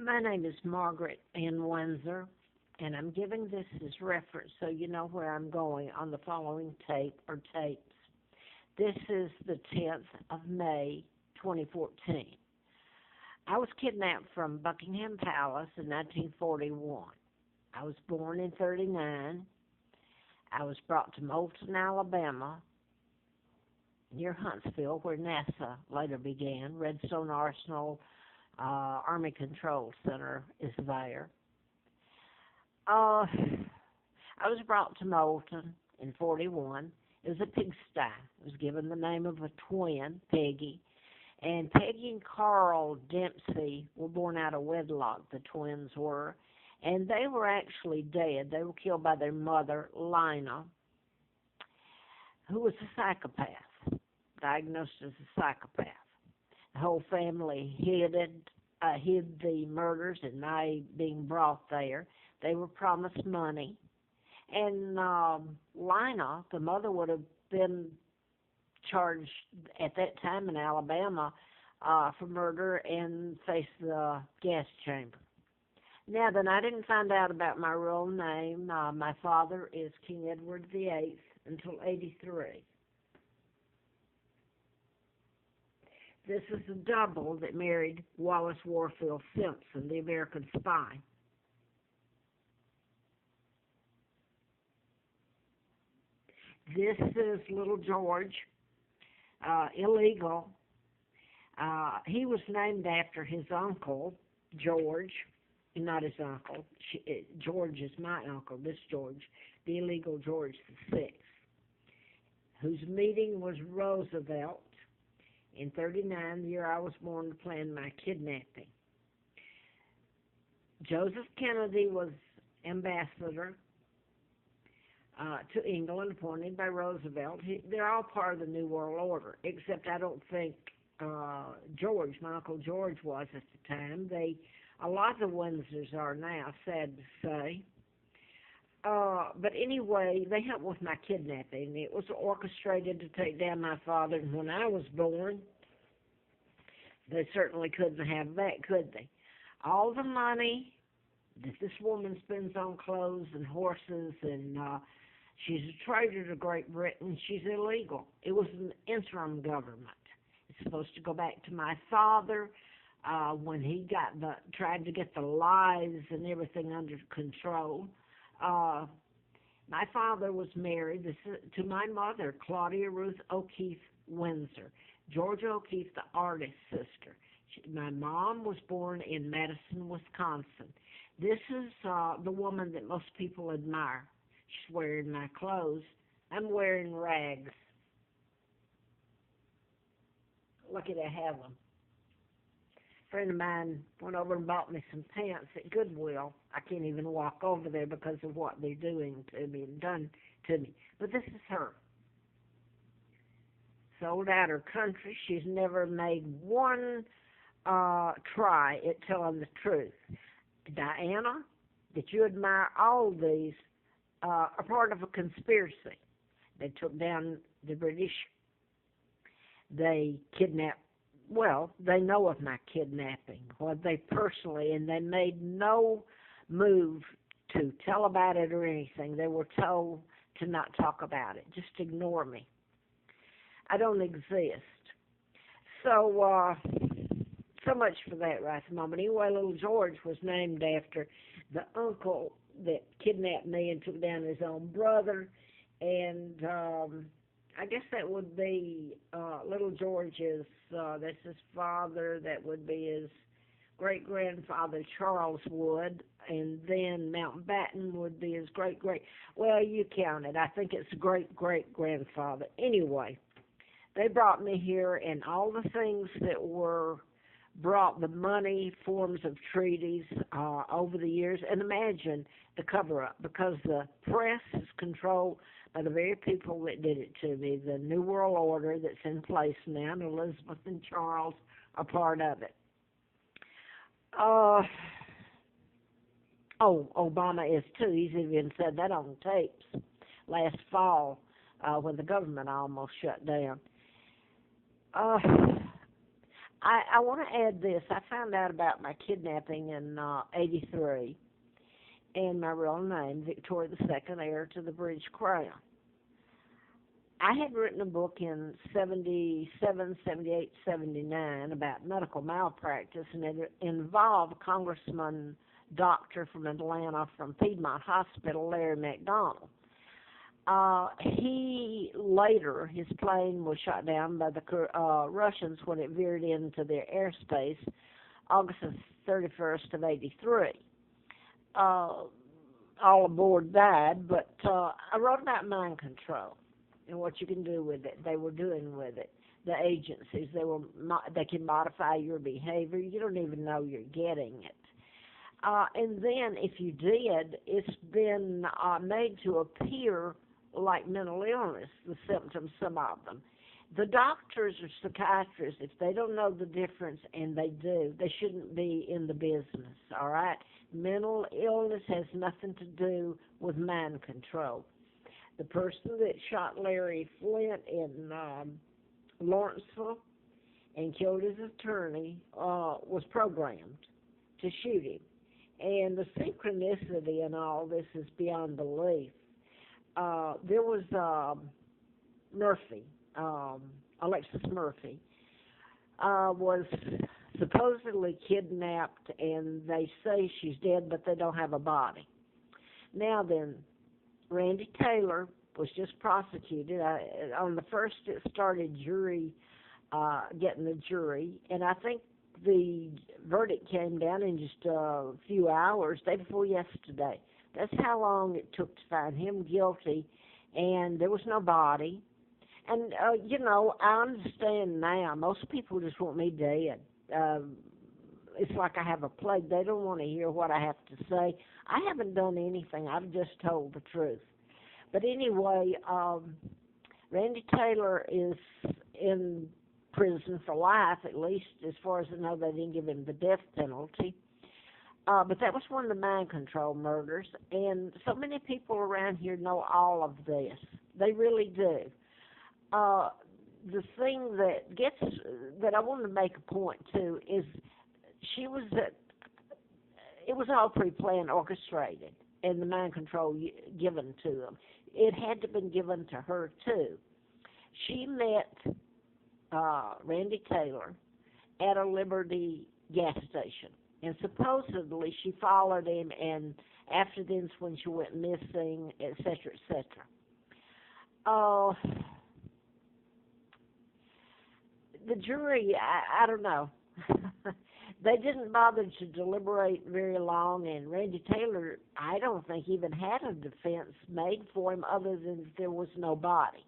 My name is Margaret Ann Windsor, and I'm giving this as reference so you know where I'm going on the following tape or tapes. This is the 10th of May, 2014. I was kidnapped from Buckingham Palace in 1941. I was born in 39. I was brought to Moulton, Alabama, near Huntsville, where NASA later began. Redstone Arsenal Army Control Center is there. I was brought to Moulton in 41. It was a pigsty. It was given the name of a twin, Peggy. And Peggy and Carl Dempsey were born out of wedlock, the twins were. And they were actually dead. They were killed by their mother, Lina, who was a psychopath, diagnosed as a psychopath. The whole family hid the murders and my being brought there. They were promised money. And Lina, the mother, would have been charged at that time in Alabama for murder and faced the gas chamber. Now then, I didn't find out about my real name. My father is King Edward VIII until 83. This is a double that married Wallace Warfield Simpson, the American spy. This is little George, illegal. He was named after his uncle, George, not his uncle. George is my uncle, this George, the illegal George VI, whose meeting was Roosevelt in 39, the year I was born, to plan my kidnapping. Joseph Kennedy was ambassador to England, appointed by Roosevelt. They're all part of the New World Order, except I don't think George, my Uncle George, was at the time. A lot of the Windsors are now, sad to say. But anyway, they helped with my kidnapping. It was orchestrated to take down my father, and when I was born, they certainly couldn't have that, could they? All the money that this woman spends on clothes and horses, and she's a traitor to Great Britain. She's illegal. It was an interim government. It's supposed to go back to my father when he tried to get the lies and everything under control. My father was married to my mother, Claudia Ruth O'Keefe Windsor, Georgia O'Keefe, the artist's sister. My mom was born in Madison, Wisconsin. This is the woman that most people admire. She's wearing my clothes. I'm wearing rags. Lucky to have them. A friend of mine went over and bought me some pants at Goodwill. I can't even walk over there because of what they're doing to me and done to me. But this is her. Sold out her country. She's never made one try at telling the truth. Diana, that you admire, all these are part of a conspiracy. They took down the British. They kidnapped. Well, they know of my kidnapping, they personally, and they made no move to tell about it or anything. They were told to not talk about it, just ignore me. I don't exist. So much for that right at the moment. Anyway, little George was named after the uncle that kidnapped me and took down his own brother, and I guess that would be little George's, that's his father, that would be his great-grandfather, Charles Wood, and then Mountbatten would be his great-great, well, you count it. I think it's great-great-grandfather. Anyway, they brought me here, and all the things that were brought, the money, forms of treaties over the years, and imagine the cover-up, because the press is controlled by the very people that did it to me, the New World Order that's in place now, and Elizabeth and Charles are part of it. Obama is too. He's even said that on tapes last fall when the government almost shut down. I want to add this. I found out about my kidnapping in '83, and my real name, Victoria II, heir to the British Crown. I had written a book in '77, '78, '79 about medical malpractice, and it involved Congressman doctor from Atlanta from Piedmont Hospital, Larry McDonald. He later, his plane was shot down by the Russians when it veered into their airspace, August 31st of '83. All aboard died, but I wrote about mind control and what you can do with it. They were doing with it. The agencies, they can modify your behavior. You don't even know you're getting it. And then, if you did, it's been made to appear like mental illness, the symptoms, some of them. The doctors or psychiatrists, if they don't know the difference, and they do, they shouldn't be in the business, all right? Mental illness has nothing to do with mind control. The person that shot Larry Flint in Lawrenceville and killed his attorney was programmed to shoot him. And the synchronicity in all this is beyond belief. There was Murphy, Alexis Murphy, was supposedly kidnapped, and they say she's dead, but they don't have a body. Now then, Randy Taylor was just prosecuted. On the first, it started getting the jury, and I think the verdict came down in just a few hours, day before yesterday. That's how long it took to find him guilty, and there was no body. And, I understand now. Most people just want me dead. It's like I have a plague. They don't want to hear what I have to say. I haven't done anything. I've just told the truth. But anyway, Randy Taylor is in prison for life, at least as far as I know. They didn't give him the death penalty. But that was one of the mind control murders, and so many people around here know all of this. They really do. The thing that I want to make a point to is it was all pre-planned, orchestrated, and the mind control given to them. It had to have been given to her, too. She met Randy Taylor at a Liberty gas station. And supposedly she followed him, and after this when she went missing, et cetera, et cetera. The jury, I don't know. They didn't bother to deliberate very long, and Randy Taylor, I don't think, even had a defense made for him other than that there was no body.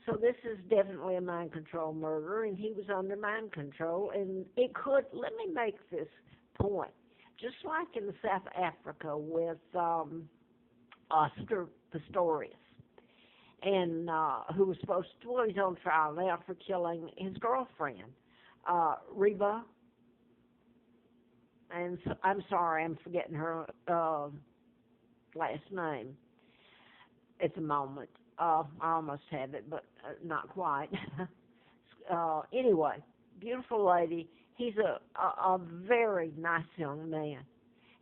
So this is definitely a mind control murder, and he was under mind control, and it could, let me make this point. Just like in South Africa with Oscar Pistorius, and who was supposed to, well, he's on trial now for killing his girlfriend, Reba, and so, I'm sorry, I'm forgetting her last name at the moment. I almost have it, but not quite. Anyway, beautiful lady. He's a very nice young man.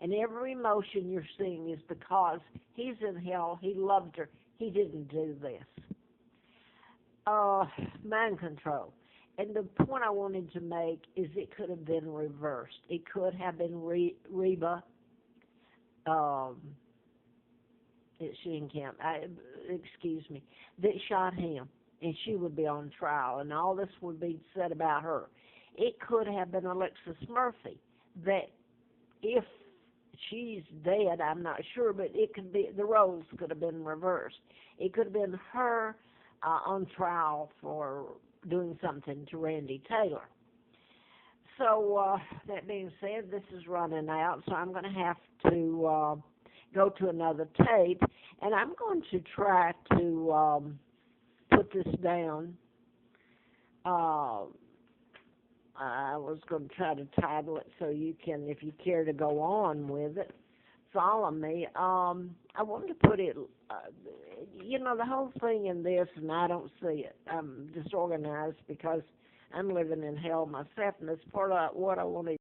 And every emotion you're seeing is because he's in hell. He loved her. He didn't do this. Mind control. And the point I wanted to make is it could have been reversed. It could have been Reba. That shot him, and she would be on trial, and all this would be said about her. It could have been Alexis Murphy, that if she's dead, I'm not sure, but it could be, the roles could have been reversed. It could have been her on trial for doing something to Randy Taylor. So that being said, this is running out, so I'm going to have to go to another tape, and I'm going to try to put this down. I was going to try to title it so you can, if you care to go on with it, follow me. I wanted to put it, the whole thing in this, and I don't see it. I'm disorganized because I'm living in hell myself, and that's part of what I want to